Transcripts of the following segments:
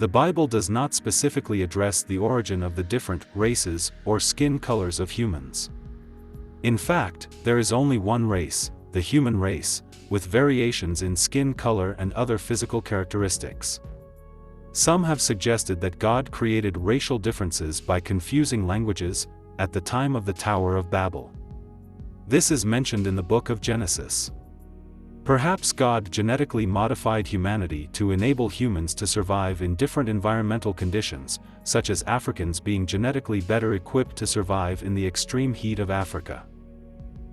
The Bible does not specifically address the origin of the different races or skin colors of humans. In fact, there is only one race, the human race, with variations in skin color and other physical characteristics. Some have suggested that God created racial differences by confusing languages at the time of the Tower of Babel. This is mentioned in the book of Genesis. Perhaps God genetically modified humanity to enable humans to survive in different environmental conditions, such as Africans being genetically better equipped to survive in the extreme heat of Africa.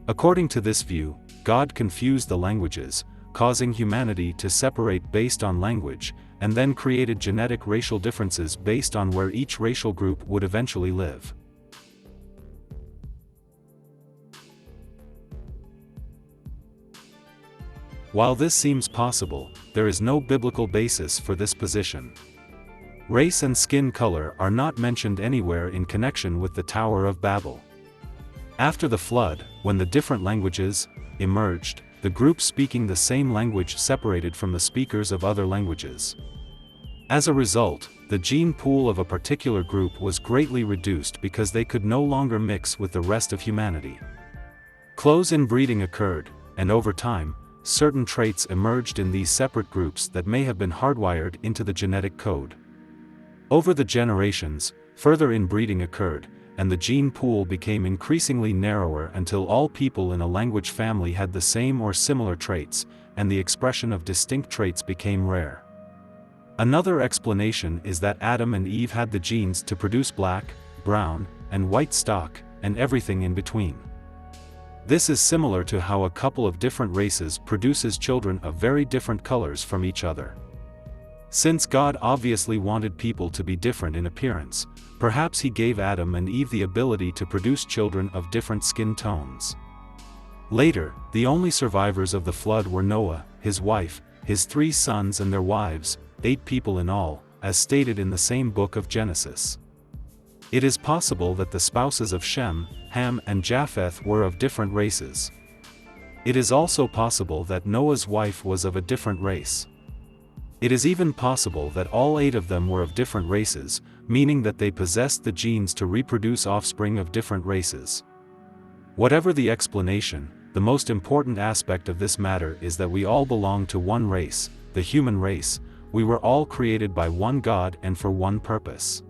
According to this view, God confused the languages, causing humanity to separate based on language, and then created genetic racial differences based on where each racial group would eventually live. While this seems possible, there is no biblical basis for this position. Race and skin color are not mentioned anywhere in connection with the Tower of Babel. After the flood, when the different languages emerged, the groups speaking the same language separated from the speakers of other languages. As a result, the gene pool of a particular group was greatly reduced because they could no longer mix with the rest of humanity. Close inbreeding occurred, and over time, certain traits emerged in these separate groups that may have been hardwired into the genetic code. Over the generations, further inbreeding occurred, and the gene pool became increasingly narrower until all people in a language family had the same or similar traits, and the expression of distinct traits became rare. Another explanation is that Adam and Eve had the genes to produce black, brown, and white stock, and everything in between. This is similar to how a couple of different races produces children of very different colors from each other. Since God obviously wanted people to be different in appearance, perhaps he gave Adam and Eve the ability to produce children of different skin tones. Later, the only survivors of the flood were Noah, his wife, his 3 sons and their wives, 8 people in all, as stated in the same book of Genesis. It is possible that the spouses of Shem, Ham and Japheth were of different races. It is also possible that Noah's wife was of a different race. It is even possible that all 8 of them were of different races, meaning that they possessed the genes to reproduce offspring of different races. Whatever the explanation, the most important aspect of this matter is that we all belong to one race, the human race. We were all created by one God and for one purpose.